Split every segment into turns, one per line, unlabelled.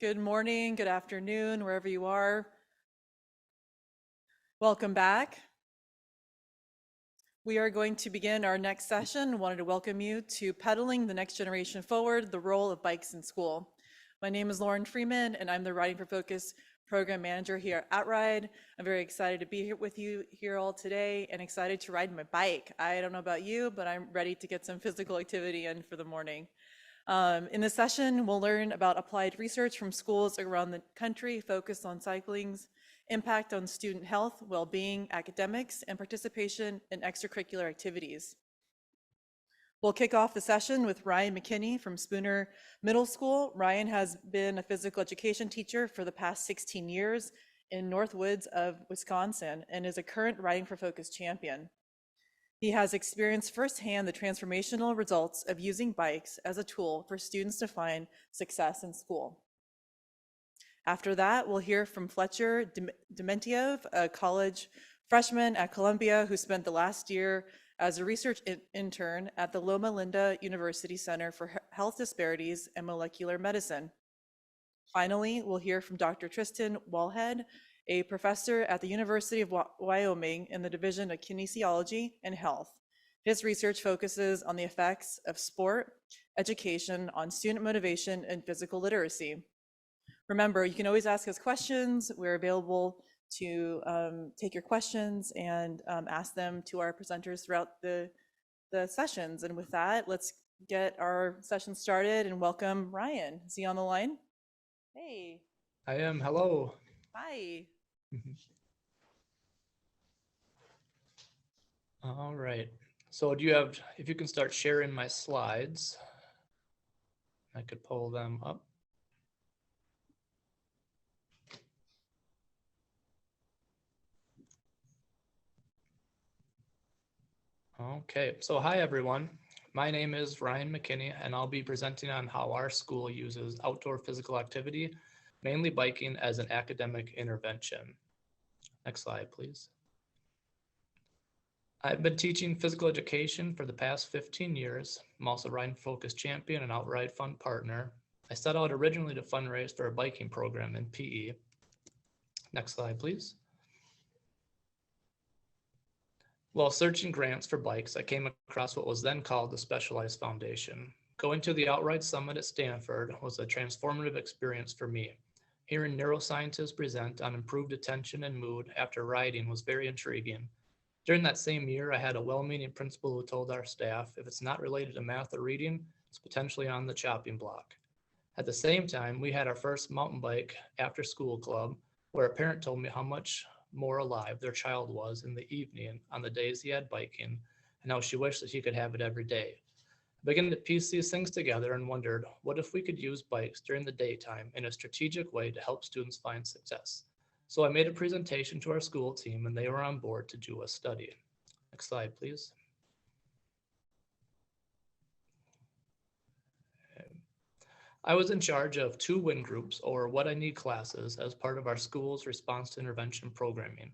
Good morning, good afternoon, wherever you are. Welcome back. We are going to begin our next session. Wanted to welcome you to Pedaling the Next Generation Forward, the Role of Bikes in School. My name is Freeman, and I'm the Riding for Focus Program Manager here at Outride. I'm very excited to be here with you here all today and excited to ride my bike. I don't know about you, but I'm ready to get some physical activity in for the morning. In this session, we'll learn about applied research from schools around the country focused on cycling's impact on student health, well-being, academics, and participation in extracurricular activities. We'll kick off the session with Ryan McKinney from Spooner Middle School. Ryan has been a physical education teacher for the past 16 years in North Woods of Wisconsin and is a current Riding for Focus champion. He has experienced firsthand the transformational results of using bikes as a tool for students to find success in school. After that, we'll hear from Fletcher Dementyev, a college freshman at Columbia who spent the last year as a research intern at the Loma University Center for Health Disparities and Molecular Medicine. Finally, we'll hear from Dr. Tristan Wallhead, a professor at the University of Wyoming in the Division of Kinesiology and Health. His research focuses on the effects of sport education on student motivation and physical literacy. Remember, you can always ask us questions. We're available to take your questions and ask them to our presenters throughout the sessions. And with that, let's get our session started and welcome Ryan. Is he on the line? Hey.
I am. Hello.
Hi.
All right. So if you can start sharing my slides, I could pull them up. Okay, so hi everyone. My name is Ryan McKinney, and I'll be presenting on how our school uses outdoor physical activity, mainly biking, as an academic intervention. Next slide, please. I've been teaching physical education for the past 15 years. I'm also Riding Focus champion and Outride Fund partner. I set out originally to fundraise for a biking program in PE. Next slide, please. While searching grants for bikes, I came across what was then called the Specialized Foundation. Going to the Outride Summit at Stanford was a transformative experience for me. Hearing neuroscientists present on improved attention and mood after riding was very intriguing. During that same year, I had a well-meaning principal who told our staff, if it's not related to math or reading, it's potentially on the chopping block. At the same time, we had our first mountain bike after school club, where a parent told me how much more alive their child was in the evening on the days he had biking, and how she wished that he could have it every day. I began to piece these things together and wondered, what if we could use bikes during the daytime in a strategic way to help students find success? So I made a presentation to our school team, and they were on board to do a study. Next slide, please. I was in charge of 2 WIN groups, or What I Need classes, as part of our school's response to intervention programming.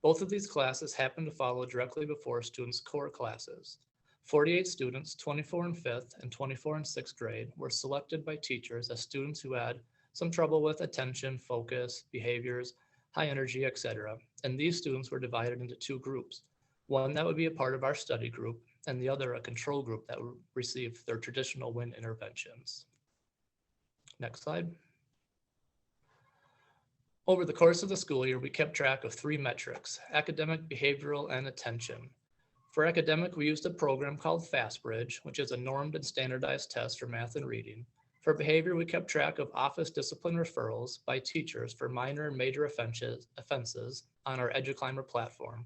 Both of these classes happened to follow directly before students' core classes. 48 students, 24 in 5th and 24 in 6th grade, were selected by teachers as students who had some trouble with attention, focus, behaviors, high energy, etc. And these students were divided into 2 groups. One that would be a part of our study group, and the other a control group that would receive their traditional WIN interventions. Next slide. Over the course of the school year, we kept track of 3 metrics: academic, behavioral, and attention. For academic, we used a program called FastBridge, which is a normed and standardized test for math and reading. For behavior, we kept track of office discipline referrals by teachers for minor and major offenses on our EduClimber platform.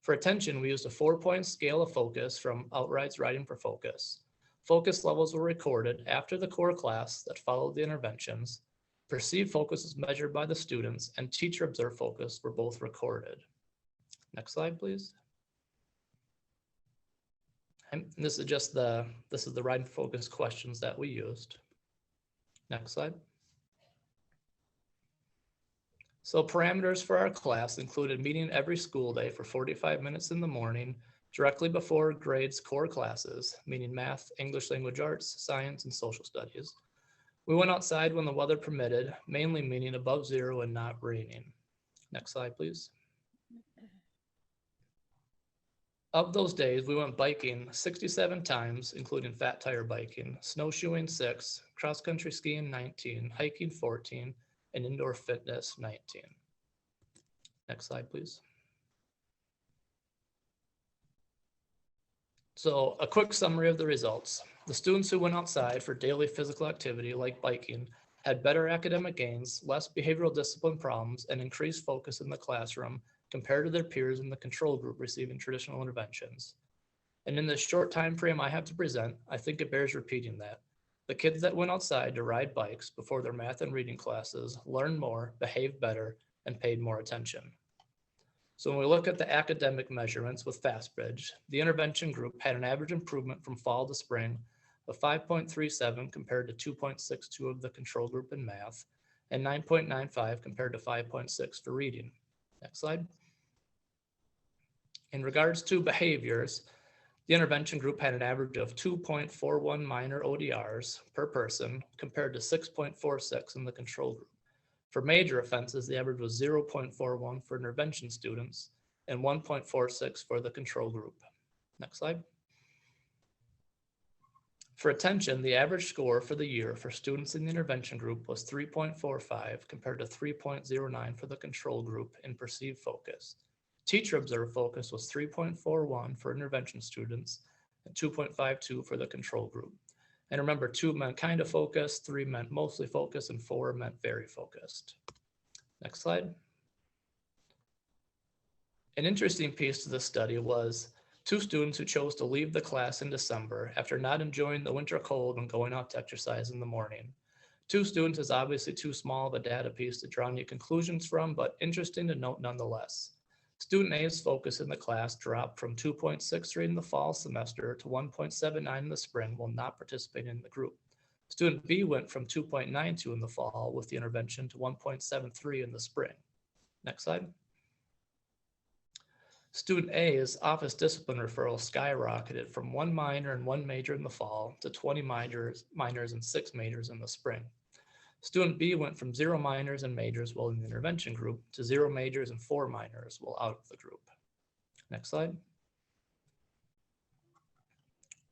For attention, we used a 4-point scale of focus from Outride's Riding for Focus. Focus levels were recorded after the core class that followed the interventions. Perceived focus was measured by the students, and teacher observed focus were both recorded. Next slide, please. And this is the Riding for Focus questions that we used. Next slide. So parameters for our class included meeting every school day for 45 minutes in the morning, directly before grades core classes, meaning math, English language arts, science, and social studies. We went outside when the weather permitted, mainly meaning above zero and not raining. Next slide, please. Of those days, we went biking 67 times, including fat tire biking, snowshoeing 6, cross-country skiing 19, hiking 14, and indoor fitness 19. Next slide, please. So a quick summary of the results. The students who went outside for daily physical activity like biking had better academic gains, less behavioral discipline problems, and increased focus in the classroom compared to their peers in the control group receiving traditional interventions. And in this short time frame I have to present, I think it bears repeating that. The kids that went outside to ride bikes before their math and reading classes learned more, behaved better, and paid more attention. So when we look at the academic measurements with FastBridge, the intervention group had an average improvement from fall to spring of 5.37 compared to 2.62 of the control group in math, and 9.95 compared to 5.6 for reading. Next slide. In regards to behaviors, the intervention group had an average of 2.41 minor ODRs per person compared to 6.46 in the control group. For major offenses, the average was 0.41 for intervention students and 1.46 for the control group. Next slide. For attention, the average score for the year for students in the intervention group was 3.45 compared to 3.09 for the control group in perceived focus. Teacher observed focus was 3.41 for intervention students and 2.52 for the control group. And remember, 2 meant kind of focused, 3 meant mostly focused, and 4 meant very focused. Next slide. An interesting piece to this study was 2 students who chose to leave the class in December after not enjoying the winter cold and going out to exercise in the morning. 2 students is obviously too small of a data piece to draw any conclusions from, but interesting to note nonetheless. Student A's focus in the class dropped from 2.63 in the fall semester to 1.79 in the spring while not participating in the group. Student B went from 2.92 in the fall with the intervention to 1.73 in the spring. Next slide. Student A's office discipline referral skyrocketed from 1 minor and 1 major in the fall to 20 minors and 6 majors in the spring. Student B went from 0 minors and majors while in the intervention group to 0 majors and 4 minors while out of the group. Next slide.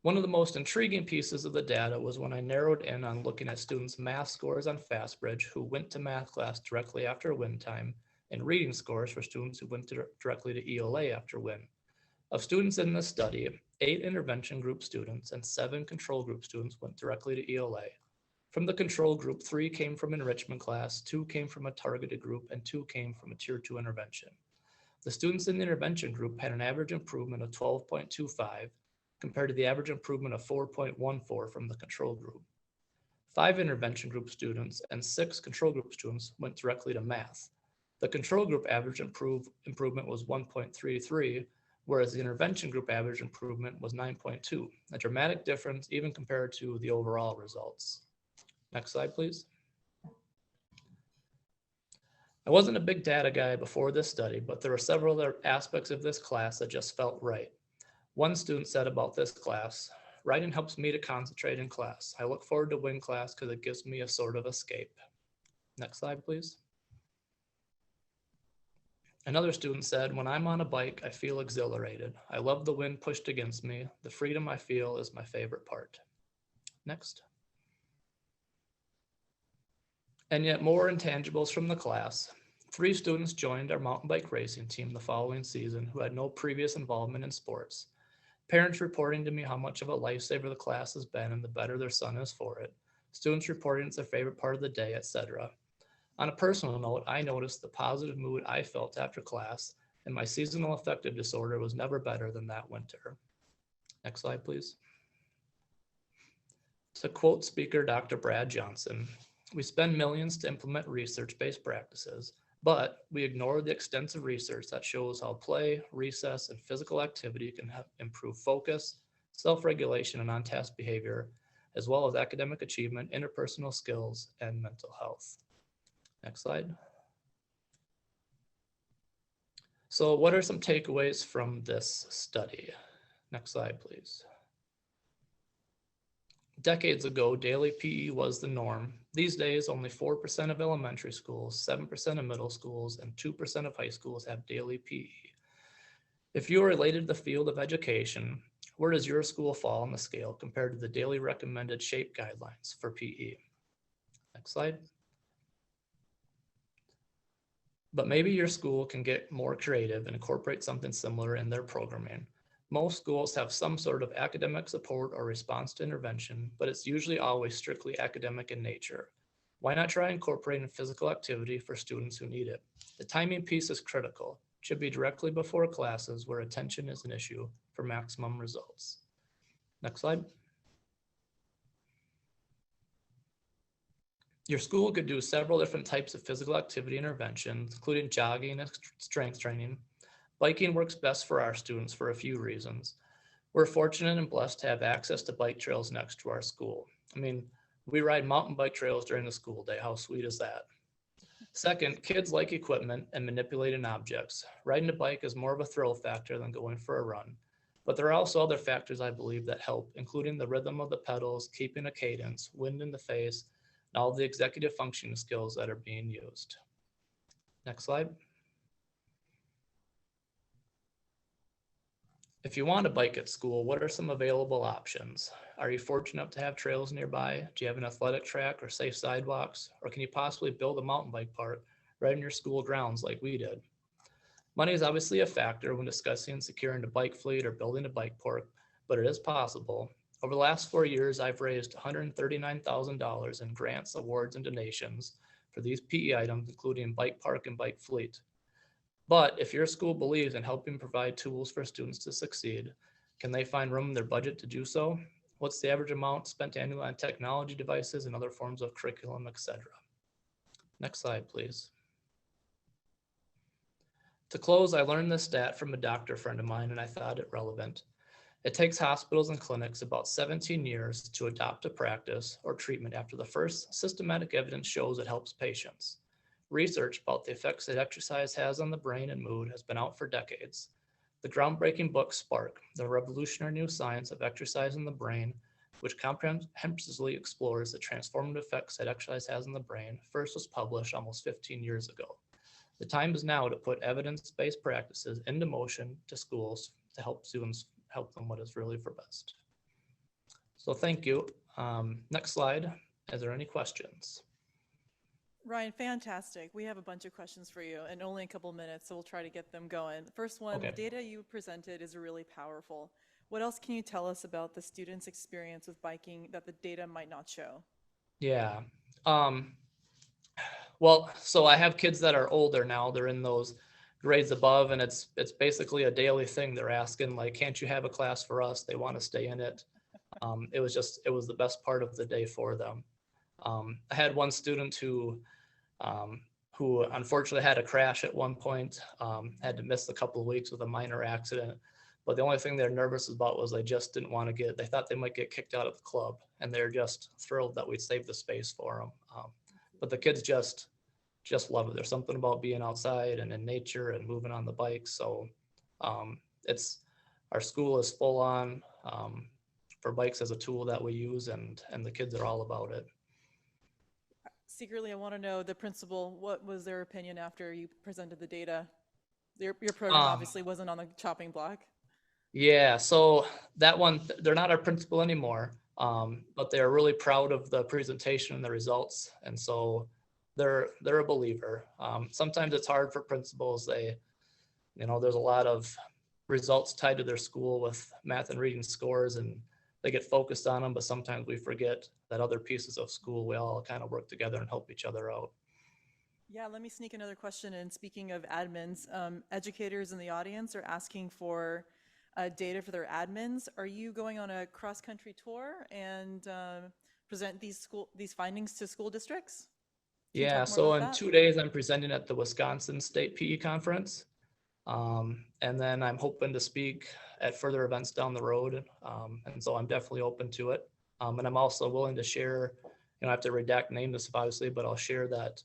One of the most intriguing pieces of the data was when I narrowed in on looking at students' math scores on FastBridge who went to math class directly after win time and reading scores for students who went directly to ELA after win. Of students in this study, 8 intervention group students and 7 control group students went directly to ELA. From the control group, 3 came from enrichment class, 2 came from a targeted group, and 2 came from a tier 2 intervention. The students in the intervention group had an average improvement of 12.25 compared to the average improvement of 4.14 from the control group. 5 intervention group students and 6 control group students went directly to math. The control group average improvement was 1.33, whereas the intervention group average improvement was 9.2, a dramatic difference even compared to the overall results. Next slide, please. I wasn't a big data guy before this study, but there were several other aspects of this class that just felt right. One student said about this class, "Writing helps me to concentrate in class. I look forward to win class because it gives me a sort of escape." Next slide, please. Another student said, "When I'm on a bike, I feel exhilarated. I love the wind pushed against me. The freedom I feel is my favorite part." Next. And yet more intangibles from the class. 3 students joined our mountain bike racing team the following season who had no previous involvement in sports. Parents reporting to me how much of a lifesaver the class has been and the better their son is for it. Students reporting it's their favorite part of the day, etc. On a personal note, I noticed the positive mood I felt after class, and my seasonal affective disorder was never better than that winter. Next slide, please. To quote speaker Dr. Brad Johnson, "We spend millions to implement research-based practices, but we ignore the extensive research that shows how play, recess, and physical activity can help improve focus, self-regulation, and on-task behavior, as well as academic achievement, interpersonal skills, and mental health." Next slide. So what are some takeaways from this study? Next slide, please. Decades ago, daily PE was the norm. These days, only 4% of elementary schools, 7% of middle schools, and 2% of high schools have daily PE. If you are related to the field of education, where does your school fall on the scale compared to the daily recommended shape guidelines for PE? Next slide. But maybe your school can get more creative and incorporate something similar in their programming. Most schools have some sort of academic support or response to intervention, but it's usually always strictly academic in nature. Why not try incorporating physical activity for students who need it? The timing piece is critical. It should be directly before classes where attention is an issue for maximum results. Next slide. Your school could do several different types of physical activity interventions, including jogging and strength training. Biking works best for our students for a few reasons. We're fortunate and blessed to have access to bike trails next to our school. I mean, we ride mountain bike trails during the school day. How sweet is that? Second, kids like equipment and manipulating objects. Riding a bike is more of a thrill factor than going for a run. But there are also other factors I believe that help, including the rhythm of the pedals, keeping a cadence, wind in the face, and all the executive functioning skills that are being used. Next slide. If you want a bike at school, what are some available options? Are you fortunate enough to have trails nearby? Do you have an athletic track or safe sidewalks? Or can you possibly build a mountain bike park right in your school grounds like we did? Money is obviously a factor when discussing securing a bike fleet or building a bike park, but it is possible. Over the last 4 years, I've raised $139,000 in grants, awards, and donations for these PE items, including bike park and bike fleet. But if your school believes in helping provide tools for students to succeed, can they find room in their budget to do so? What's the average amount spent annually on technology devices and other forms of curriculum, etc.? Next slide, please. To close, I learned this stat from a doctor friend of mine, and I thought it relevant. It takes hospitals and clinics about 17 years to adopt a practice or treatment after the first systematic evidence shows it helps patients. Research about the effects that exercise has on the brain and mood has been out for decades. The groundbreaking book Spark, The Revolutionary New Science of Exercise in the Brain, which comprehensively explores the transformative effects that exercise has on the brain, first was published almost 15 years ago. The time is now to put evidence-based practices into motion to schools to help students help them what is really for best. So thank you. Next slide. Is there any questions?
Ryan, fantastic. We have a bunch of questions for you and only a couple minutes, so we'll try to get them going. The first one,
Okay.
The data you presented is really powerful. What else can you tell us about the students' experience with biking that the data might not show?
Yeah. Well, so I have kids that are older now. They're in those grades above, and it's basically a daily thing. They're asking, like, can't you have a class for us? They want to stay in it. It was the best part of the day for them. I had one student who unfortunately had a crash at one point, had to miss a couple of weeks with a minor accident. But the only thing they're nervous about was they just didn't want to they thought they might get kicked out of the club, and they're just thrilled that we'd saved the space for them. But the kids just love it. There's something about being outside and in nature and moving on the bike. So our school is full on for bikes as a tool that we use, and the kids are all about it.
Secretly, I want to know the principal, what was their opinion after you presented the data? Your program obviously wasn't on the chopping block.
Yeah, so that one, they're not our principal anymore, but they're really proud of the presentation and the results. And so they're a believer. Sometimes it's hard for principals. There's a lot of results tied to their school with math and reading scores, and they get focused on them, but sometimes we forget that other pieces of school, we all kind of work together and help each other out.
Yeah, let me sneak another question in. Speaking of admins, educators in the audience are asking for data for their admins. Are you going on a cross-country tour and present these findings to school districts?
Yeah, so in 2 days, I'm presenting at the Wisconsin State PE Conference. And then I'm hoping to speak at further events down the road. And so I'm definitely open to it. And I'm also willing to share, I have to redact names obviously, but I'll share that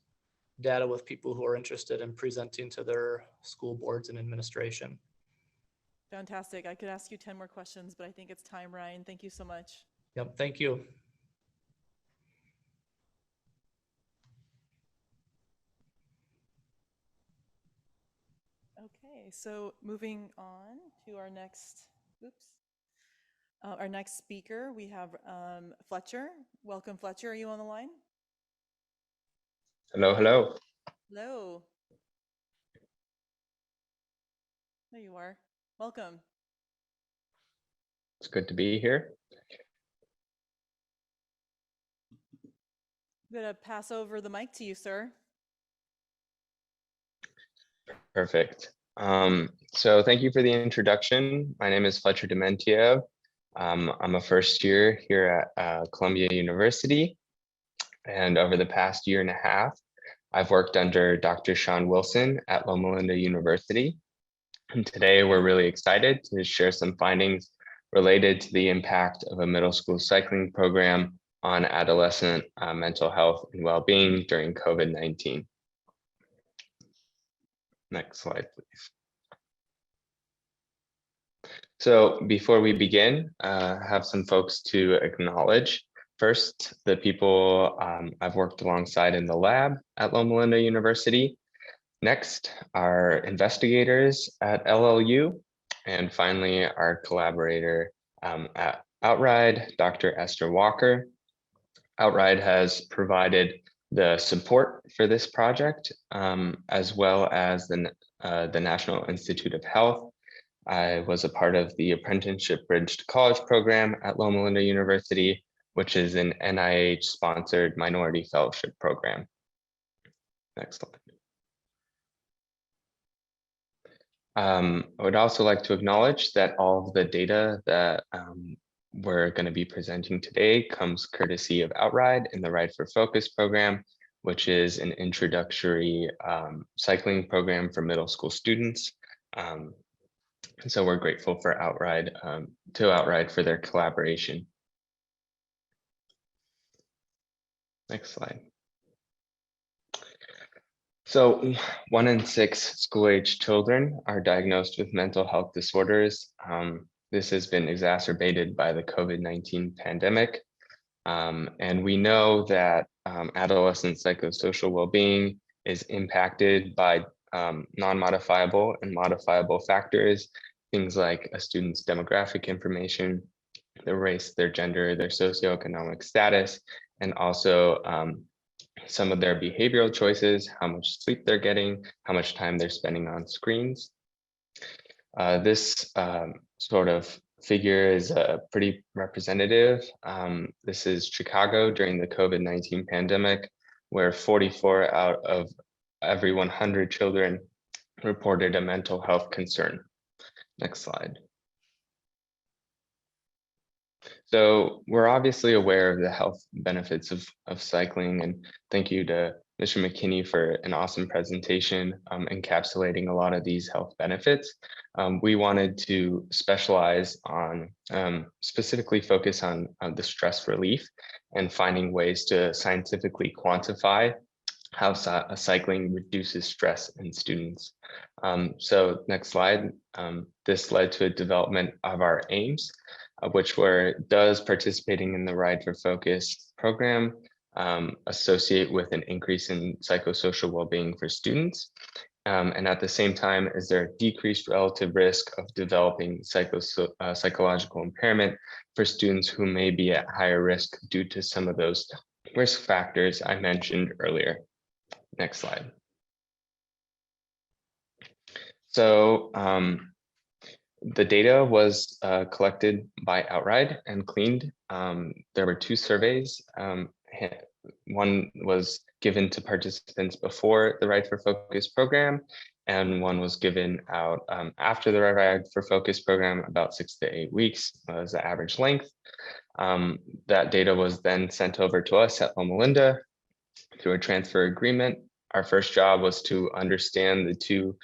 data with people who are interested in presenting to their school boards and administration.
Fantastic. I could ask you 10 more questions, but I think it's time, Ryan. Thank you so much.
Yep, thank you.
Okay, so moving on to our next speaker, we have Fletcher. Welcome, Fletcher. Are you on the line?
Hello, hello.
Hello. There you are. Welcome.
It's good to be here.
I'm going to pass over the mic to you, sir.
Perfect. So thank you for the introduction. My name is Fletcher Dementyev. I'm a first year here at Columbia University. And over the past year and a half, I've worked under Dr. Sean Wilson at Loma University. And today we're really excited to share some findings related to the impact of a middle school cycling program on adolescent mental health and well-being during COVID-19. Next slide, please. So before we begin, have some folks to acknowledge. First, the people I've worked alongside in the lab at Loma University. Next, our investigators at LLU. And finally, our collaborator at Outride, Dr. Esther Walker. Outride has provided the support for this project, as well as the National Institute of Health. I was a part of the Apprenticeship Bridge to College program at Loma University, which is an NIH-sponsored minority fellowship program. Next slide. I would also like to acknowledge that all of the data that we're going to be presenting today comes courtesy of Outride in the Ride for Focus program, which is an introductory cycling program for middle school students. And so we're grateful for Outride, to Outride for their collaboration. Next slide. So 1 in 6 school-age children are diagnosed with mental health disorders. This has been exacerbated by the COVID-19 pandemic. And we know that adolescent psychosocial well-being is impacted by non-modifiable and modifiable factors, things like a student's demographic information, their race, their gender, their socioeconomic status, and also some of their behavioral choices, how much sleep they're getting, how much time they're spending on screens. This sort of figure is pretty representative. This is Chicago during the COVID-19 pandemic, where 44 out of every 100 children reported a mental health concern. Next slide. So we're obviously aware of the health benefits of cycling, and thank you to Mr. McKinney for an awesome presentation encapsulating a lot of these health benefits. We wanted to specialize on, specifically focus on the stress relief and finding ways to scientifically quantify how cycling reduces stress in students. So next slide. This led to a development of our aims, which were, does participating in the Ride for Focus program associate with an increase in psychosocial well-being for students? And at the same time, is there a decreased relative risk of developing psychological impairment for students who may be at higher risk due to some of those risk factors I mentioned earlier? Next slide. So the data was collected by Outride and cleaned. There were 2 surveys. One was given to participants before the Ride for Focus program, and one was given out after the Ride for Focus program, about 6 to 8 weeks was the average length. That data was then sent over to us at Loma Linda through a transfer agreement. Our first job was to understand the 2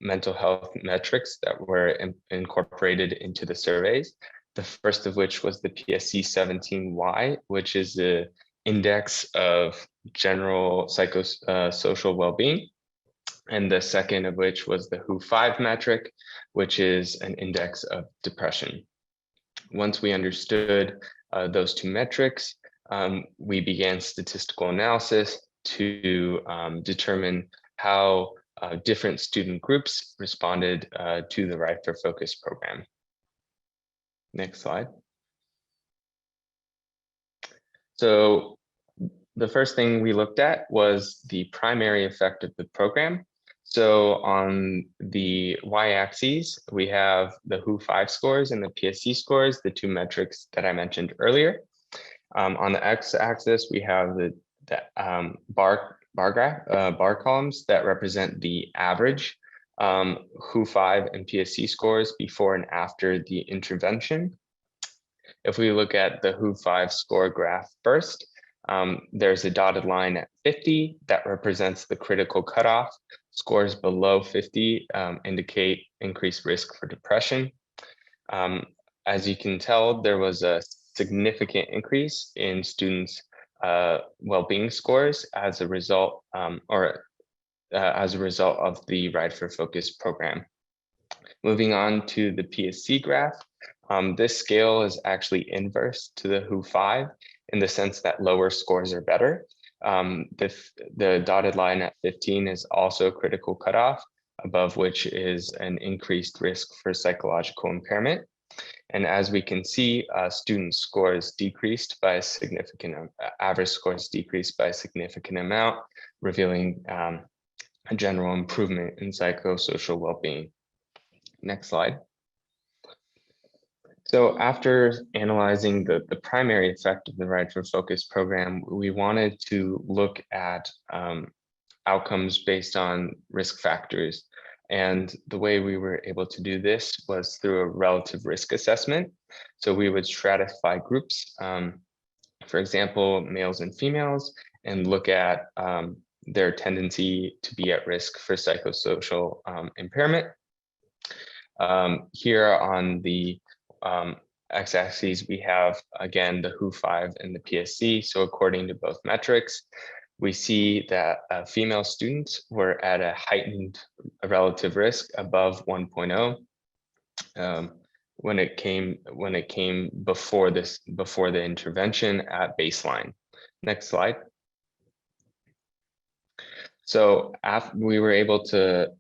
mental health metrics that were incorporated into the surveys. The first of which was the PSC-17Y, which is the index of general psychosocial well-being. And the second of which was the WHO-5 metric, which is an index of depression. Once we understood those 2 metrics, we began statistical analysis to determine how different student groups responded to the Ride for Focus program. Next slide. So the first thing we looked at was the primary effect of the program. So on the y-axis, we have the WHO-5 scores and the PSC scores, the two metrics that I mentioned earlier. On the x-axis, we have the bar columns that represent the average WHO-5 and PSC scores before and after the intervention. If we look at the WHO-5 score graph first, there's a dotted line at 50 that represents the critical cutoff. Scores below 50 indicate increased risk for depression. As you can tell, there was a significant increase in students' well-being scores as a result, as a result of the Ride for Focus program. Moving on to the PSC graph, this scale is actually inverse to the WHO-5 in the sense that lower scores are better. The dotted line at 15 is also a critical cutoff, above which is an increased risk for psychological impairment. And as we can see, student scores decreased by a significant, average scores decreased by a significant amount, revealing a general improvement in psychosocial well-being. Next slide. So after analyzing the primary effect of the Ride for Focus program, we wanted to look at outcomes based on risk factors. And the way we were able to do this was through a relative risk assessment. So we would stratify groups, for example, males and females, and look at their tendency to be at risk for psychosocial impairment. Here on the x-axis, we have, again, the WHO-5 and the PSC. So according to both metrics, we see that female students were at a heightened relative risk above 1.0 when it came before the intervention at baseline. Next slide. So after we were able to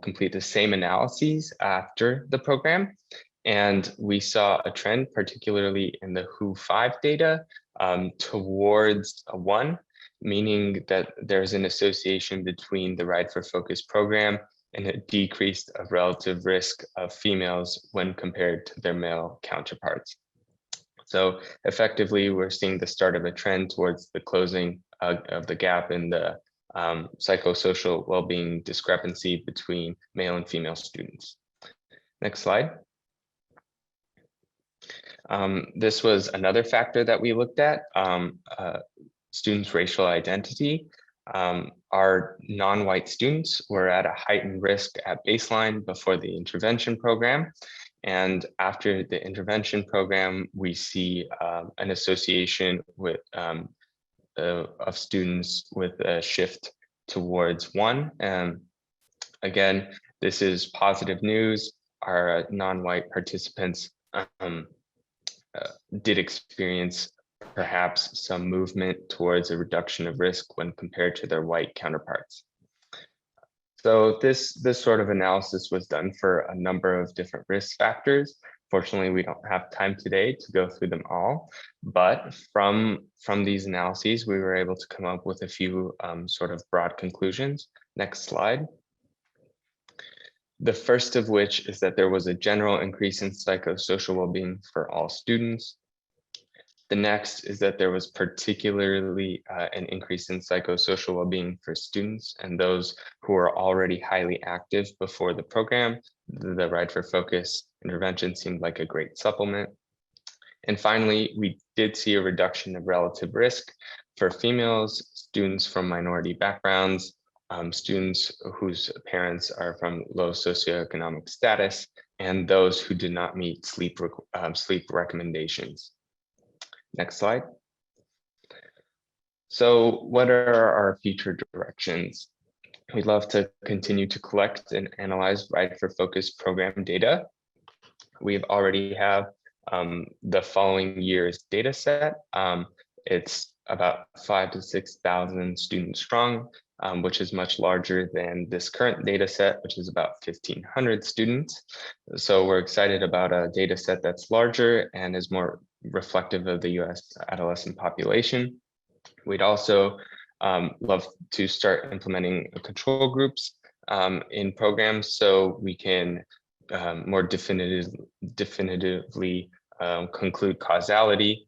complete the same analyses after the program, and we saw a trend, particularly in the WHO-5 data, towards a 1, meaning that there's an association between the Ride for Focus program and a decrease of relative risk of females when compared to their male counterparts. So effectively, we're seeing the start of a trend towards the closing of the gap in the psychosocial well-being discrepancy between male and female students. Next slide. This was another factor that we looked at, students' racial identity. Our non-white students were at a heightened risk at baseline before the intervention program. And after the intervention program, we see an association with of students with a shift towards 1. Again, this is positive news. Our non-white participants did experience perhaps some movement towards a reduction of risk when compared to their white counterparts. So this sort of analysis was done for a number of different risk factors. Fortunately, we don't have time today to go through them all, but from these analyses, we were able to come up with a few sort of broad conclusions. Next slide. The first of which is that there was a general increase in psychosocial well-being for all students. The next is that there was particularly an increase in psychosocial well-being for students and those who are already highly active before the program. The Ride for Focus intervention seemed like a great supplement. And finally, we did see a reduction of relative risk for females, students from minority backgrounds, students whose parents are from low socioeconomic status, and those who did not meet sleep recommendations. Next slide. So what are our future directions? We'd love to continue to collect and analyze Ride for Focus program data. We already have the following year's data set. It's about 5,000 to 6,000 students strong. which is much larger than this current data set, which is about 1,500 students. So we're excited about a data set that's larger and is more reflective of the US adolescent population. We'd also love to start implementing control groups in programs so we can more definitively conclude causality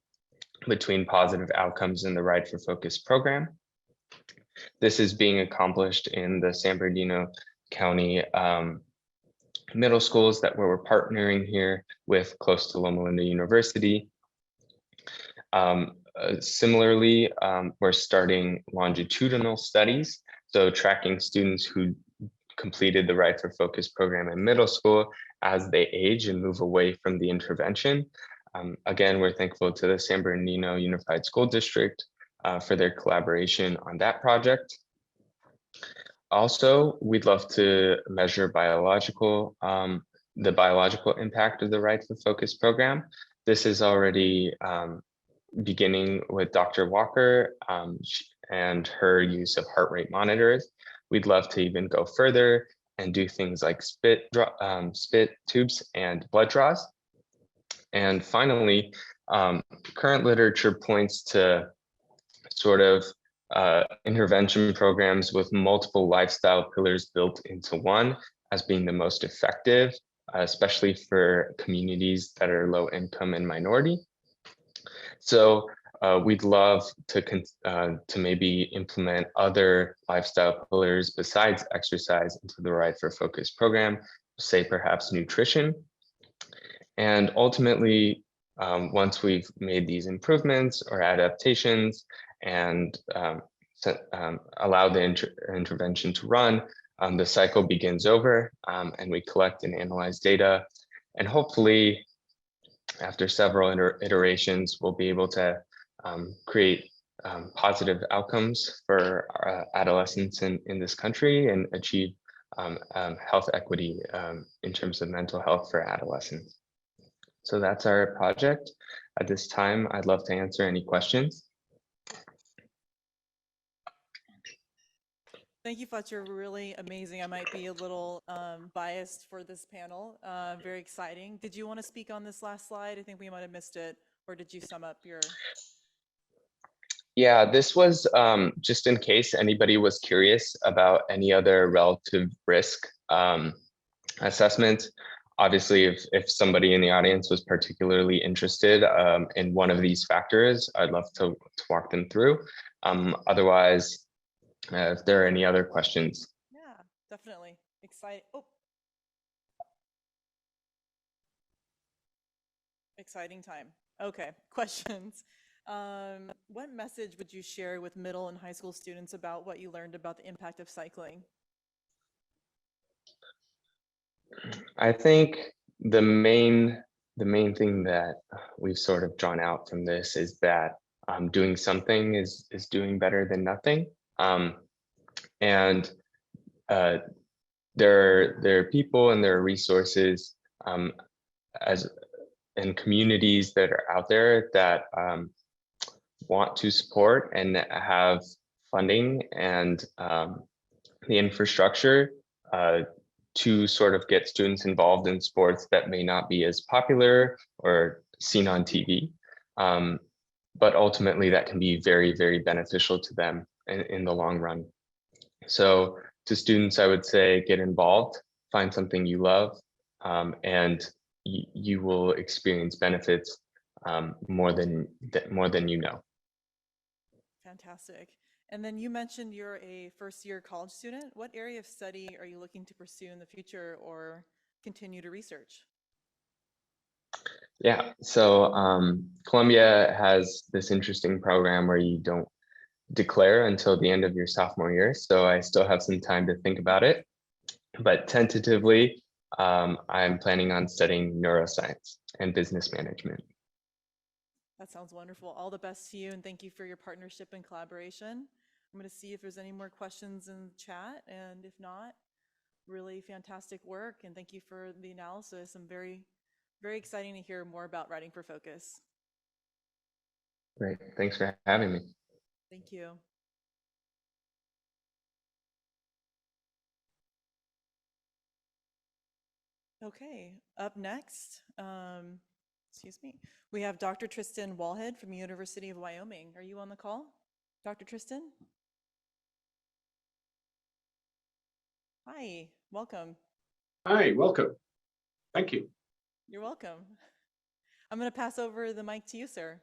between positive outcomes in the Ride for Focus program. This is being accomplished in the San Bernardino County middle schools where we're partnering here with close to Loma University. Similarly, we're starting longitudinal studies, so tracking students who completed the Ride for Focus program in middle school as they age and move away from the intervention. Again, we're thankful to the San Bernardino Unified School District for their collaboration on that project. Also, we'd love to measure the biological impact of the Ride for Focus program. This is already beginning with Dr. Walker and her use of heart rate monitors. We'd love to even go further and do things like spit tubes and blood draws. And finally, current literature points to sort of intervention programs with multiple lifestyle pillars built into one as being the most effective, especially for communities that are low income and minority. So we'd love to maybe implement other lifestyle pillars besides exercise into the Ride for Focus program, say perhaps nutrition. And ultimately, once we've made these improvements or adaptations and allow the intervention to run, the cycle begins over and we collect and analyze data. And hopefully, after several iterations, we'll be able to create positive outcomes for adolescents in this country and achieve health equity in terms of mental health for adolescents. So that's our project. At this time, I'd love to answer any questions.
Thank you, Fletcher. Really amazing. I might be a little biased for this panel. Very exciting. Did you want to speak on this last slide? I think we might have missed it. Or did you sum up your?
Yeah, this was just in case anybody was curious about any other relative risk assessment. Obviously, if somebody in the audience was particularly interested in one of these factors, I'd love to walk them through. Otherwise, if there are any other questions.
Yeah, definitely. Exciting. Oh. Exciting time. Okay, questions. What message would you share with middle and high school students about what you learned about the impact of cycling?
I think the main thing that we've sort of drawn out from this is that doing something is doing better than nothing. And there are people and there are resources and communities that are out there that want to support and have funding and the infrastructure to sort of get students involved in sports that may not be as popular or seen on TV. But ultimately that can be very, very beneficial to them in the long run. So to students, I would say get involved, find something you love, and you will experience benefits more than you know.
Fantastic. And then you mentioned you're a first-year college student. What area of study are you looking to pursue in the future or continue to research?
Yeah, so Columbia has this interesting program where you don't declare until the end of your sophomore year. So I still have some time to think about it, but tentatively, I'm planning on studying neuroscience and business management.
That sounds wonderful. All the best to you, and thank you for your partnership and collaboration. I'm going to see if there's any more questions in the chat, and if not, really fantastic work, and thank you for the analysis. I'm very, very exciting to hear more about Writing for Focus.
Great, thanks for having me.
Thank you. Okay, up next, excuse me, we have Dr. Tristan Wallhead from the University of Wyoming. Are you on the call, Dr. Tristan? Hi, welcome.
Hi, welcome. Thank you.
You're welcome. I'm going to pass over the mic to you, sir.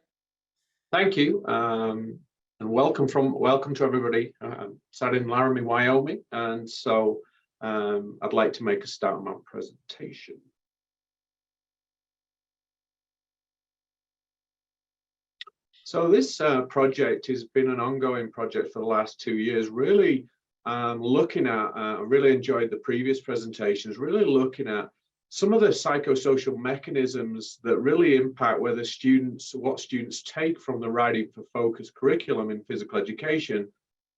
Thank you. And welcome to everybody. Sat in Laramie, Wyoming, and so I'd like to make a start on my presentation. So this project has been an ongoing project for the last 2 years, really looking at, I really enjoyed the previous presentations, really looking at some of the psychosocial mechanisms that really impact what students take from the Writing for Focus curriculum in physical education,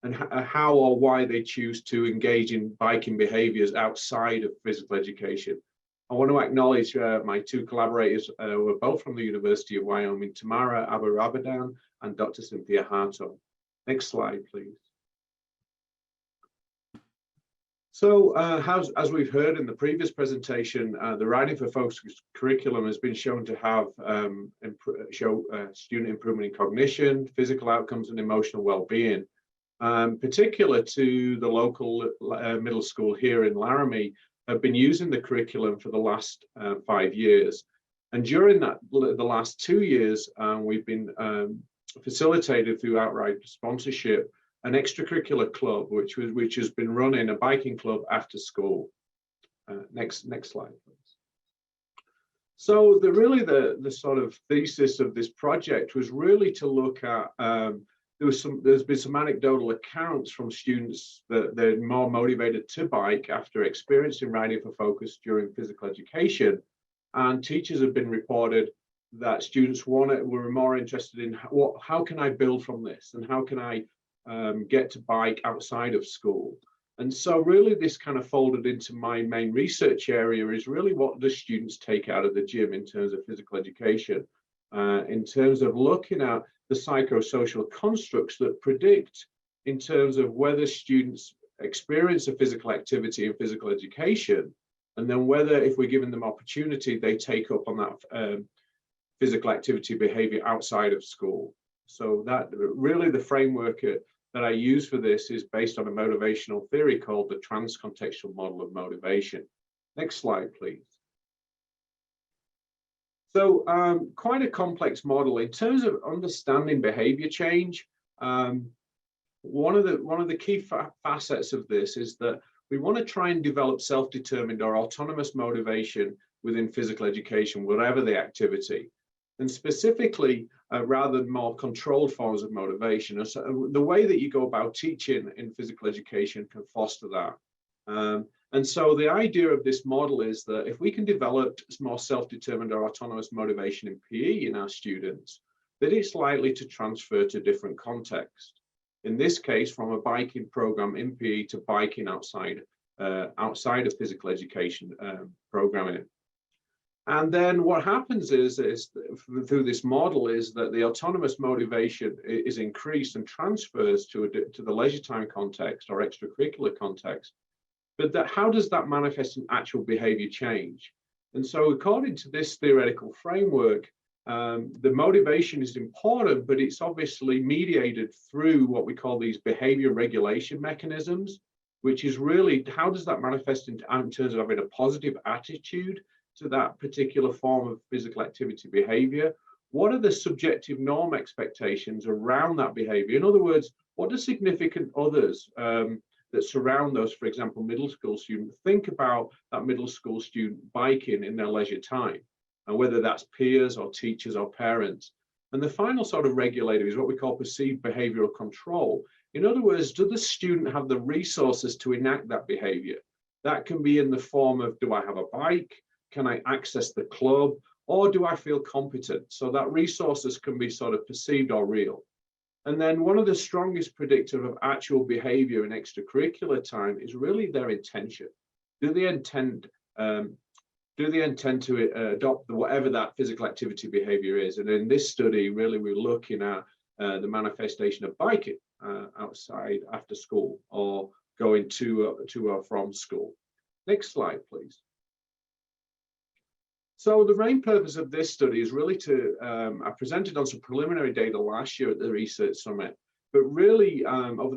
and how or why they choose to engage in biking behaviors outside of physical education. I want to acknowledge my two collaborators who are both from the University of Wyoming, Tamara Abarabadan and Dr. Cynthia Harto. Next slide, please. So as we've heard in the previous presentation, the Writing for Focus curriculum has been shown to have student improvement in cognition, physical outcomes, and emotional well-being. Particular to the local middle school here in Laramie, have been using the curriculum for the last 5 years. And during the last 2 years, we've been facilitated through Outride sponsorship an extracurricular club, which has been running a biking club after school. Next slide, please. So the sort of thesis of this project was really to look at there's been some anecdotal accounts from students that they're more motivated to bike after experiencing Writing for Focus during physical education, and teachers have been reported that students were more interested in how can I build from this, and how can I get to bike outside of school. And so really this kind of folded into my main research area, is really what do students take out of the gym in terms of physical education, in terms of looking at the psychosocial constructs that predict in terms of whether students experience a physical activity in physical education, and then whether, if we're giving them opportunity, they take up on that physical activity behavior outside of school. So that really the framework that I use for this is based on a motivational theory called the trans-contextual model of motivation. Next slide, please. So quite a complex model in terms of understanding behavior change. One of the key facets of this is that we want to try and develop self-determined or autonomous motivation within physical education, whatever the activity. And specifically, rather than more controlled forms of motivation. So the way that you go about teaching in physical education can foster that. And so the idea of this model is that if we can develop more self-determined or autonomous motivation in PE in our students, that it's likely to transfer to different contexts. In this case, from a biking program in PE to biking outside of physical education programming. And then what happens is through this model is that the autonomous motivation is increased and transfers to the leisure time context or extracurricular context. But how does that manifest in actual behavior change? And so according to this theoretical framework, the motivation is important, but it's obviously mediated through what we call these behavior regulation mechanisms, which is really, how does that manifest in terms of having a positive attitude to that particular form of physical activity behavior? What are the subjective norm expectations around that behavior? In other words, what do significant others that surround those, for example, middle school students, think about that middle school student biking in their leisure time, and whether that's peers or teachers or parents? And the final sort of regulator is what we call perceived behavioral control. In other words, do the student have the resources to enact that behavior? That can be in the form of, do I have a bike? Can I access the club? Or do I feel competent? So that resources can be sort of perceived or real. And then one of the strongest predictors of actual behavior in extracurricular time is really their intention. Do they intend to adopt whatever that physical activity behavior is? And in this study, really, we're looking at the manifestation of biking outside after school or going to or from school. Next slide, please. So the main purpose of this study is really to, I presented on some preliminary data last year at the Research Summit, but really over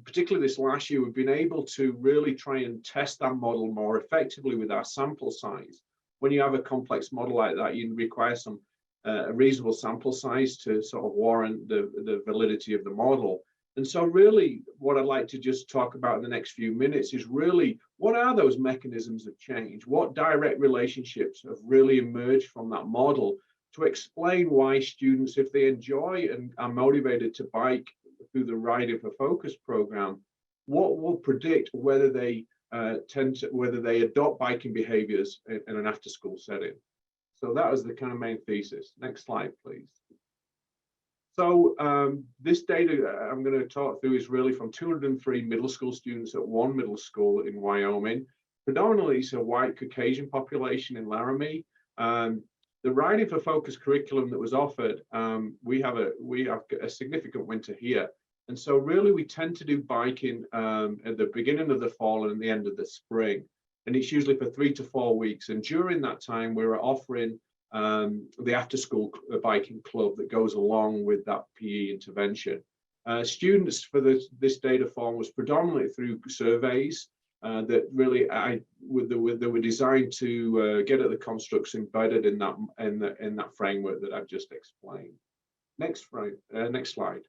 particularly this last year, we've been able to really try and test that model more effectively with our sample size. When you have a complex model like that, you require some a reasonable sample size to sort of warrant the validity of the model. And so really what I'd like to just talk about in the next few minutes is really, what are those mechanisms of change? What direct relationships have really emerged from that model to explain why students, if they enjoy and are motivated to bike through the Riding for Focus program, what will predict whether they whether they adopt biking behaviors in an after-school setting. So that was the kind of main thesis. Next slide, please. So this data I'm going to talk through is really from 203 middle school students at one middle school in Wyoming. Predominantly it's a white Caucasian population in Laramie. The Riding for Focus curriculum that was offered, we have a significant winter here. And so really we tend to do biking at the beginning of the fall and the end of the spring. And it's usually for 3 to 4 weeks. And during that time, we're offering the after-school biking club that goes along with that PE intervention. Students for this data form was predominantly through surveys that really that were designed to get at the constructs embedded in that framework that I've just explained. Next slide.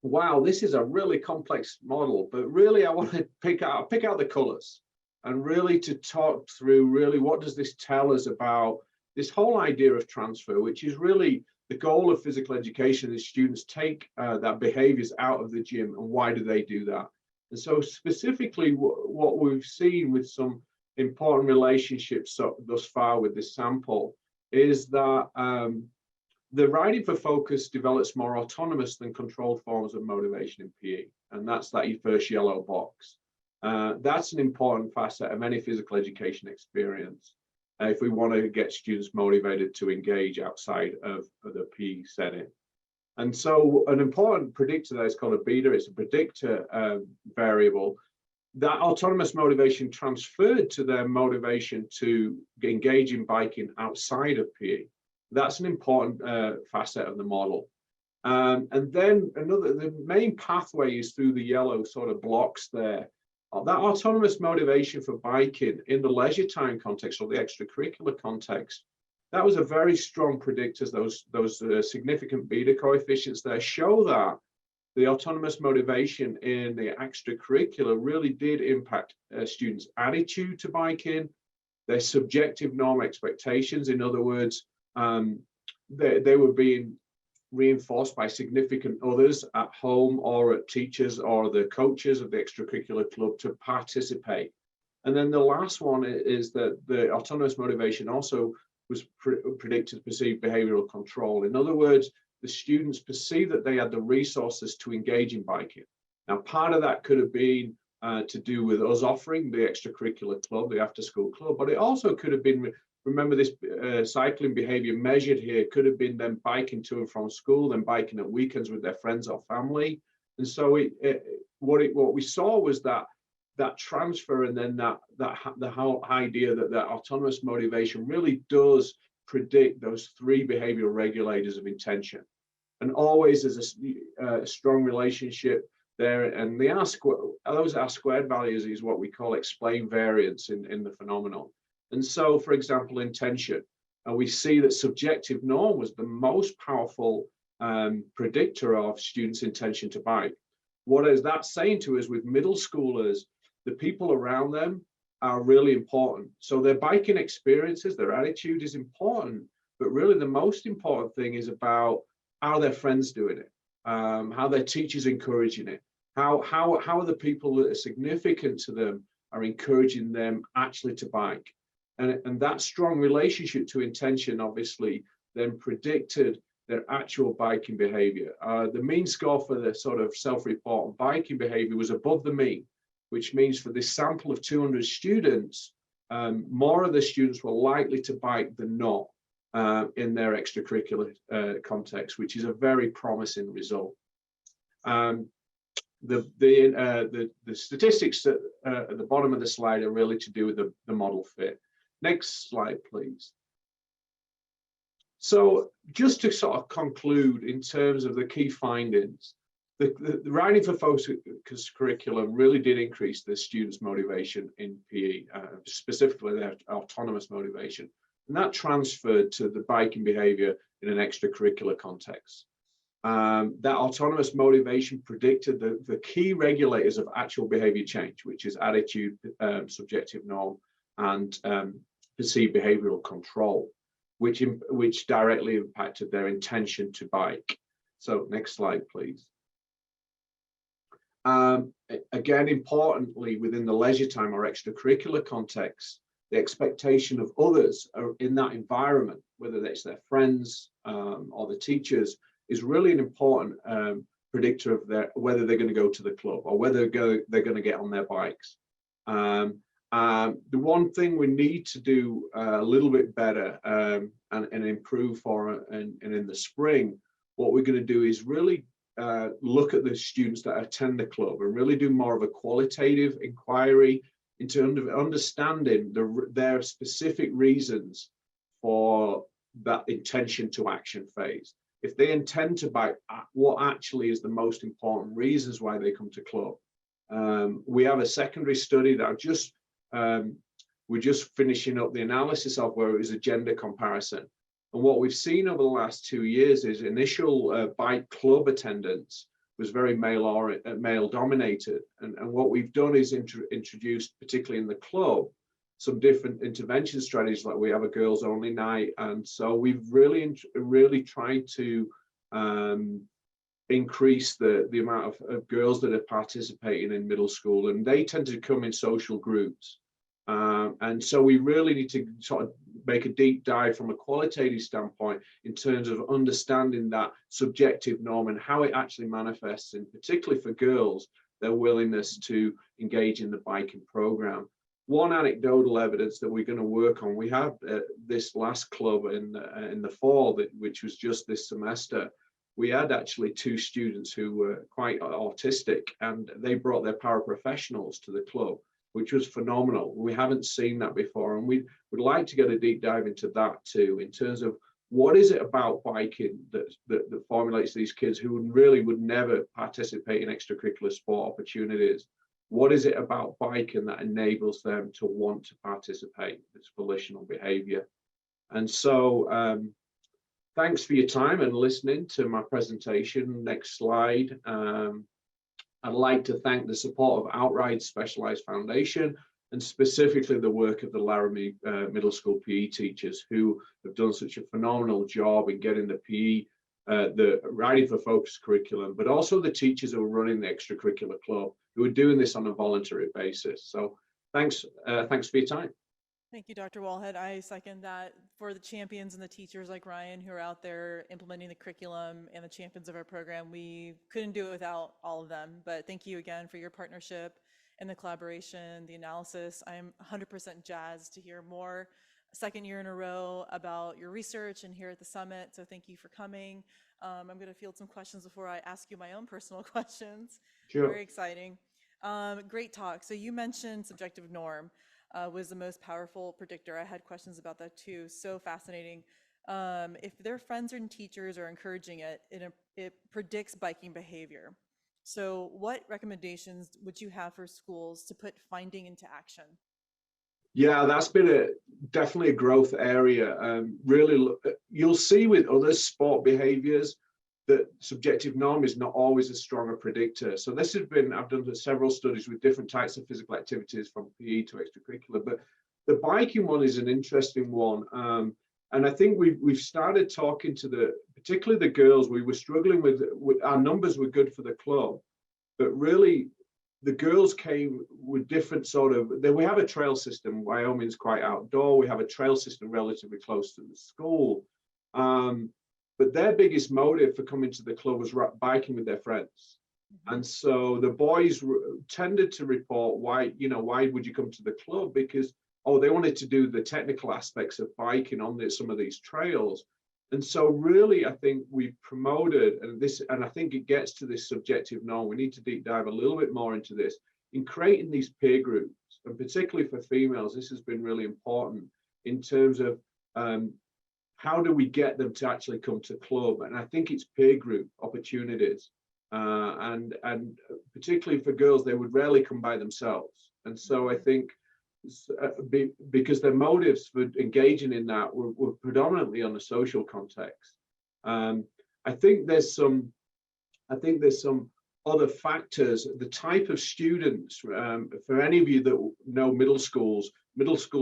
Wow, this is a really complex model, but really I want to pick out the colors and really to talk through really what does this tell us about this whole idea of transfer, which is really the goal of physical education is students take that behaviors out of the gym, and why do they do that? And so specifically what we've seen with some important relationships thus far with this sample is that the Riding for Focus develops more autonomous than controlled forms of motivation in PE, and that's that first yellow box. That's an important facet of any physical education experience if we want to get students motivated to engage outside of the PE setting. And so an important predictor there is called a beta. It's a predictor variable. That autonomous motivation transferred to their motivation to engage in biking outside of PE. That's an important facet of the model. And then the main pathway is through the yellow sort of blocks there. That autonomous motivation for biking in the leisure time context or the extracurricular context, that was a very strong predictor. Those significant beta coefficients there show that the autonomous motivation in the extracurricular really did impact students' attitude to biking, their subjective norm expectations. In other words, they were being reinforced by significant others at home or at teachers or the coaches of the extracurricular club to participate. And then the last one is that the autonomous motivation also was predicted perceived behavioral control. In other words, the students perceived that they had the resources to engage in biking. Now, part of that could have been to do with us offering the extracurricular club, the after-school club, but it also could have been, remember this cycling behavior measured here could have been them biking to and from school, then biking at weekends with their friends or family. And so what we saw was that transfer, and then the whole idea that autonomous motivation really does predict those three behavioral regulators of intention. And always there's a strong relationship there. And those R-squared values is what we call explained variance in the phenomenon. And so, for example, intention, we see that subjective norm was the most powerful predictor of students' intention to bike. What is that saying to us with middle schoolers? The people around them are really important. So their biking experiences, their attitude is important, but really the most important thing is about how their friends doing it, how their teachers encouraging it, how are the people that are significant to them are encouraging them actually to bike. And that strong relationship to intention obviously then predicted their actual biking behavior. The mean score for the sort of self-report biking behavior was above the mean, which means for this sample of 200 students, more of the students were likely to bike than not in their extracurricular context, which is a very promising result. The statistics at the bottom of the slide are really to do with the model fit. Next slide, please. So just to sort of conclude in terms of the key findings, the writing for focus curriculum really did increase the students' motivation in PE, specifically their autonomous motivation. And that transferred to the biking behavior in an extracurricular context. That autonomous motivation predicted the key regulators of actual behavior change, which is attitude, subjective norm, and perceived behavioral control, which directly impacted their intention to bike. So next slide, please. Again, importantly, within the leisure time or extracurricular context, the expectation of others in that environment, whether it's their friends or the teachers, is really an important predictor of whether they're going to go to the club or whether they're going to get on their bikes. The one thing we need to do a little bit better and improve for, and in the spring, what we're going to do is really look at the students that attend the club and really do more of a qualitative inquiry in terms of understanding their specific reasons for that intention to action phase. If they intend to bike, what actually is the most important reasons why they come to club? We have a secondary study that we're just finishing up the analysis of, where it was a gender comparison. And what we've seen over the last 2 years is initial bike club attendance was very male dominated. And what we've done is introduced, particularly in the club, some different intervention strategies, like we have a girls only night. And so we've really tried to increase the amount of girls that are participating in middle school, and they tend to come in social groups. And so we really need to sort of make a deep dive from a qualitative standpoint in terms of understanding that subjective norm and how it actually manifests, and particularly for girls, their willingness to engage in the biking program. One anecdotal evidence that we're going to work on, we had this last club in the fall, which was just this semester. We had actually 2 students who were quite autistic, and they brought their paraprofessionals to the club, which was phenomenal. We haven't seen that before, and we would like to get a deep dive into that too, in terms of what is it about biking that formulates these kids who really would never participate in extracurricular sport opportunities. What is it about biking that enables them to want to participate? It's volitional behavior. And so thanks for your time and listening to my presentation. Next slide. I'd like to thank the support of Outride Specialized Foundation, and specifically the work of the Laramie Middle School PE teachers, who have done such a phenomenal job in getting the PE, the writing for focus curriculum, but also the teachers who are running the extracurricular club, who are doing this on a voluntary basis. So thanks for your time.
Thank you, Dr. Wallhead. I second that. For the champions and the teachers like Ryan who are out there implementing the curriculum, and the champions of our program, we couldn't do it without all of them. But thank you again for your partnership and the collaboration, the analysis. I'm 100% jazzed to hear more, second year in a row, about your research and here at the summit. So thank you for coming. I'm going to field some questions before I ask you my own personal questions.
Sure.
Very exciting. Great talk. So you mentioned subjective norm was the most powerful predictor. I had questions about that too. So fascinating. If their friends and teachers are encouraging it, it predicts biking behavior. So what recommendations would you have for schools to put finding into action?
Yeah, that's been definitely a growth area. Really, you'll see with other sport behaviors that subjective norm is not always a stronger predictor. So this has been, I've done several studies with different types of physical activities from PE to extracurricular, but the biking one is an interesting one. And I think we've started talking to particularly the girls. We were struggling with our numbers were good for the club, but really the girls came with different we have a trail system. Wyoming's quite outdoor. We have a trail system relatively close to the school. But their biggest motive for coming to the club was biking with their friends. And so the boys tended to report, why would you come to the club? Because, they wanted to do the technical aspects of biking on some of these trails. And so really, I think we promoted, and I think it gets to this subjective norm. We need to deep dive a little bit more into this in creating these peer groups, and particularly for females, this has been really important in terms of how do we get them to actually come to club? And I think it's peer group opportunities, and particularly for girls, they would rarely come by themselves. And so I think because their motives for engaging in that were predominantly on a social context. I think there's some other factors. The type of students, for any of you that know middle school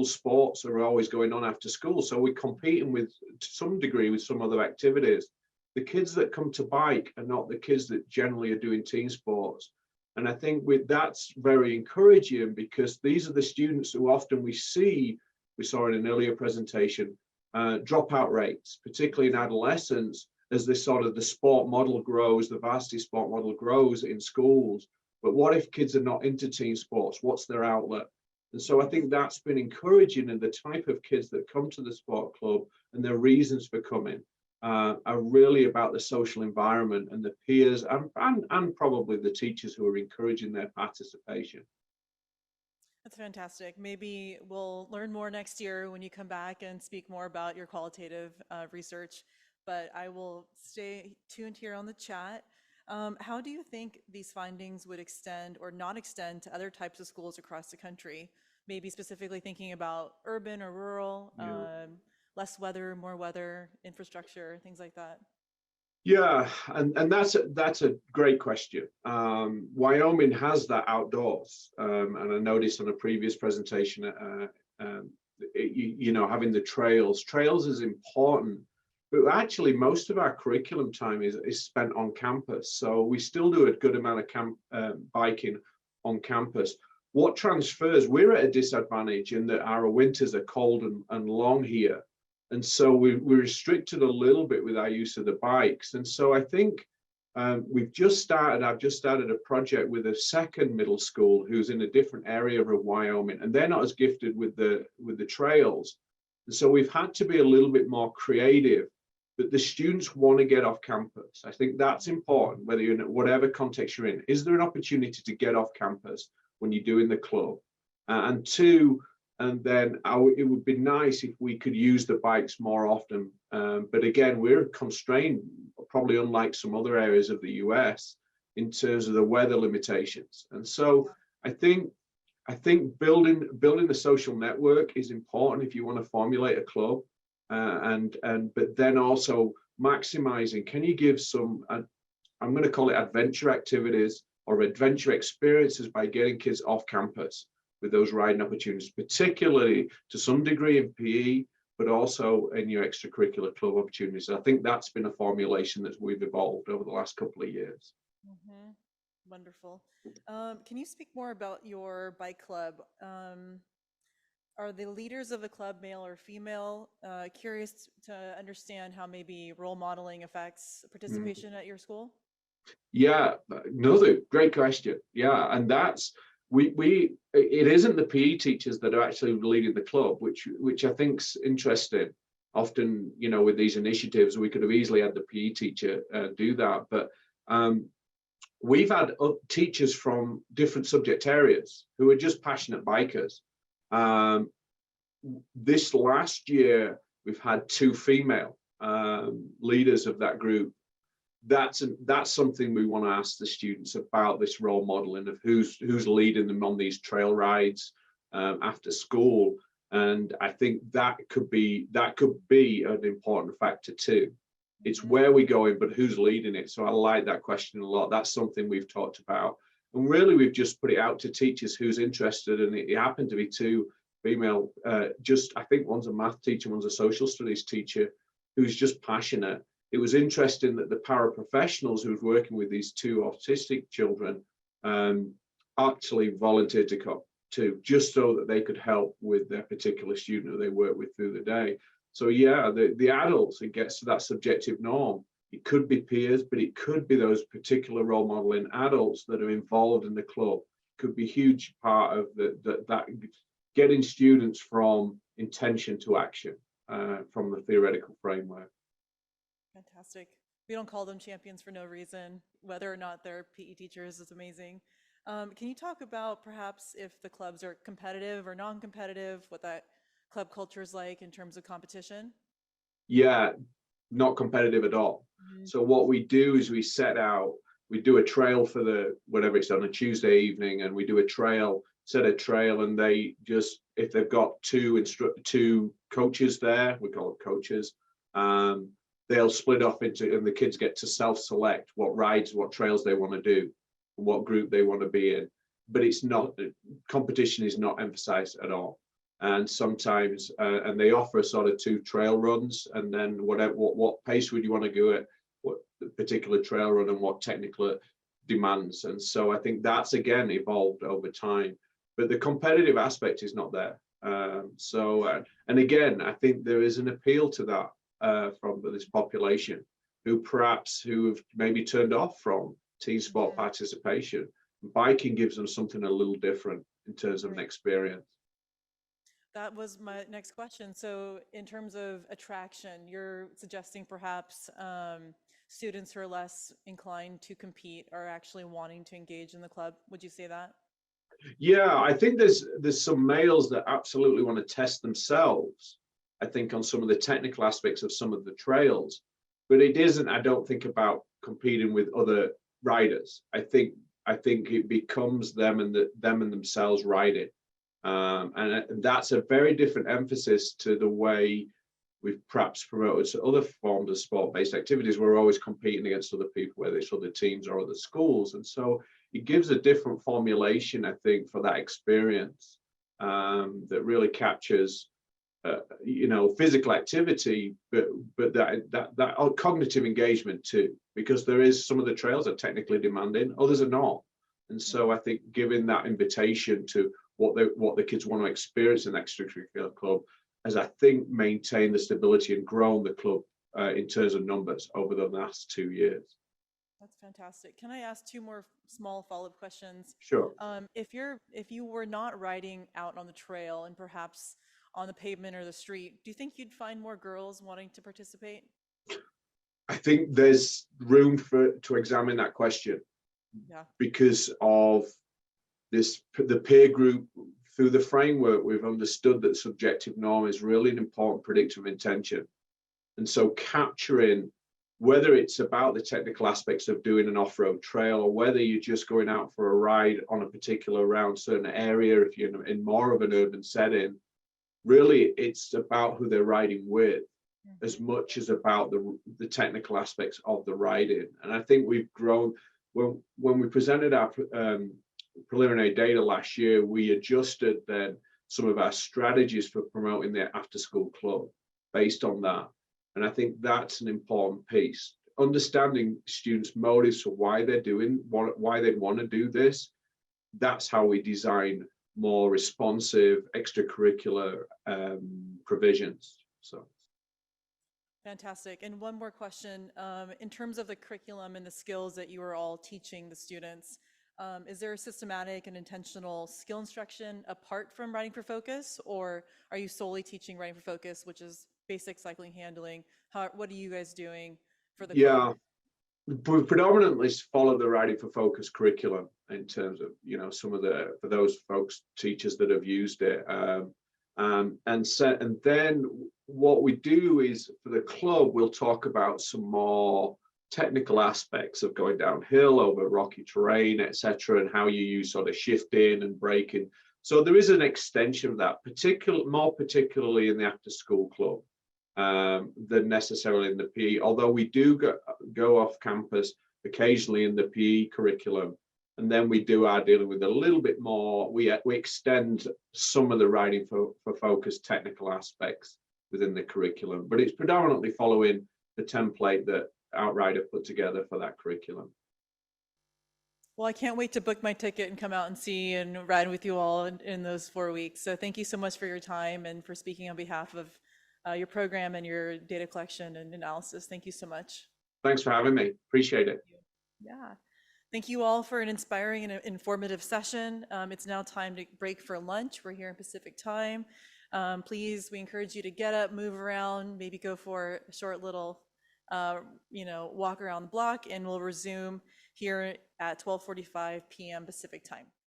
sports are always going on after school, so we're competing with, to some degree, with some other activities. The kids that come to bike are not the kids that generally are doing team sports. And I think that's very encouraging, because these are the students who often we saw in an earlier presentation, dropout rates, particularly in adolescents, as this sort of the sport model grows, the varsity sport model grows in schools. But what if kids are not into team sports? What's their outlet? And so I think that's been encouraging, and the type of kids that come to the sport club and their reasons for coming are really about the social environment and the peers and probably the teachers who are encouraging their participation.
That's fantastic. Maybe we'll learn more next year when you come back and speak more about your qualitative research, but I will stay tuned here on the chat. How do you think these findings would extend or not extend to other types of schools across the country? Maybe specifically thinking about urban or rural, less weather, more weather, infrastructure, things like that.
Yeah, and that's a great question. Wyoming has that outdoors, and I noticed on a previous presentation, having the trails is important, but actually most of our curriculum time is spent on campus. So we still do a good amount of biking on campus. What transfers, we're at a disadvantage in that our winters are cold and long here. And so we're restricted a little bit with our use of the bikes. And so I think I've just started a project with a second middle school who's in a different area of Wyoming, and they're not as gifted with the trails. And so we've had to be a little bit more creative, but the students want to get off campus. I think that's important, whether you're in whatever context you're in. Is there an opportunity to get off campus when you're doing the club? And two, and then it would be nice if we could use the bikes more often. But again, we're constrained, probably unlike some other areas of the US, in terms of the weather limitations. And so I think building the social network is important if you want to formulate a club, but then also maximizing. Can you give some? I'm going to call it adventure activities or adventure experiences by getting kids off campus with those riding opportunities, particularly to some degree in PE, but also in your extracurricular club opportunities. I think that's been a formulation that we've evolved over the last couple of years.
Mm-hmm. Wonderful. Can you speak more about your bike club? Are the leaders of the club male or female? Curious to understand how maybe role modeling affects participation at your school.
Yeah, another great question. Yeah, and that's it isn't the PE teachers that are actually leading the club, which I think's interesting. Often, with these initiatives, we could have easily had the PE teacher do that, but we've had teachers from different subject areas who are just passionate bikers. This last year, we've had 2 female leaders of that group. That's something we want to ask the students about, this role modeling of who's leading them on these trail rides after school. And I think that could be an important factor too. It's where we're going, but who's leading it? So I like that question a lot. That's something we've talked about. And really, we've just put it out to teachers who's interested. And it happened to be 2 female, I think one's a math teacher, one's a social studies teacher, who's just passionate. It was interesting that the paraprofessionals who was working with these 2 autistic children actually volunteered to come too, just so that they could help with their particular student who they work with through the day. So yeah, the adults, it gets to that subjective norm. It could be peers, but it could be those particular role modeling adults that are involved in the club. Could be a huge part of that getting students from intention to action from the theoretical framework.
Fantastic. We don't call them champions for no reason. Whether or not they're PE teachers is amazing. Can you talk about perhaps if the clubs are competitive or non-competitive, what that club culture is like in terms of competition?
Yeah, not competitive at all. So what we do is we do a trail for whatever it's on a Tuesday evening, and we do set a trail, and they just, if they've got two coaches there, we call them coaches, they'll split off into, and the kids get to self-select what trails they want to do, what group they want to be in. But competition is not emphasized at all. And sometimes, and they offer sort of 2 trail runs, and then what pace would you want to go at, what particular trail run, and what technical demands. And so I think that's again evolved over time, but the competitive aspect is not there. And again, I think there is an appeal to that from this population who have maybe turned off from team sport participation. Biking gives them something a little different in terms of an experience.
That was my next question. So in terms of attraction, you're suggesting perhaps students who are less inclined to compete are actually wanting to engage in the club. Would you say that?
Yeah, I think there's some males that absolutely want to test themselves, I think, on some of the technical aspects of some of the trails, but it isn't, I don't think, about competing with other riders. I think it becomes them and themselves riding. And that's a very different emphasis to the way we've perhaps promoted other forms of sport-based activities. We're always competing against other people, whether it's other teams or other schools. And so it gives a different formulation, I think, for that experience that really captures, physical activity, but that cognitive engagement too, because there is some of the trails are technically demanding, others are not. And so I think giving that invitation to what the kids want to experience in the extracurricular club has, I think, maintained the stability and grown the club in terms of numbers over the last 2 years.
That's fantastic. Can I ask 2 more small follow-up questions?
Sure.
If you were not riding out on the trail and perhaps on the pavement or the street, do you think you'd find more girls wanting to participate?
I think there's room to examine that question.
Yeah.
Because of the peer group, through the framework, we've understood that subjective norm is really an important predictor of intention. And so capturing, whether it's about the technical aspects of doing an off-road trail, or whether you're just going out for a ride on a particular around certain area, if you're in more of an urban setting, really it's about who they're riding with, as much as about the technical aspects of the riding. And I think we've grown. When we presented our preliminary data last year, we adjusted then some of our strategies for promoting the after-school club based on that. And I think that's an important piece. Understanding students' motives for why they're doing, why they want to do this. That's how we design more responsive extracurricular provisions. So.
Fantastic. And one more question. In terms of the curriculum and the skills that you are all teaching the students, is there a systematic and intentional skill instruction apart from Riding for Focus, or are you solely teaching Riding for Focus, which is basic cycling handling? What are you guys doing for the club?
We predominantly follow the Riding for Focus curriculum in terms of, some of for those folks, teachers that have used it. And then what we do is, for the club, we'll talk about some more technical aspects of going downhill over rocky terrain, etc., and how you use sort of shifting and braking. So there is an extension of that, more particularly in the after-school club than necessarily in the PE. Although we do go off campus occasionally in the PE curriculum, and then we do our dealing with a little bit more. We extend some of the Riding for Focus technical aspects within the curriculum, but it's predominantly following the template that Outride have put together for that curriculum.
Well, I can't wait to book my ticket and come out and see and ride with you all in those 4 weeks. So thank you so much for your time and for speaking on behalf of your program and your data collection and analysis. Thank you so much.
Thanks for having me. Appreciate it.
Yeah. Thank you all for an inspiring and informative session. It's now time to break for lunch. We're here in Pacific time. Please, we encourage you to get up, move around, maybe go for a short little walk around the block, and we'll resume here at 12:45 p.m. Pacific time.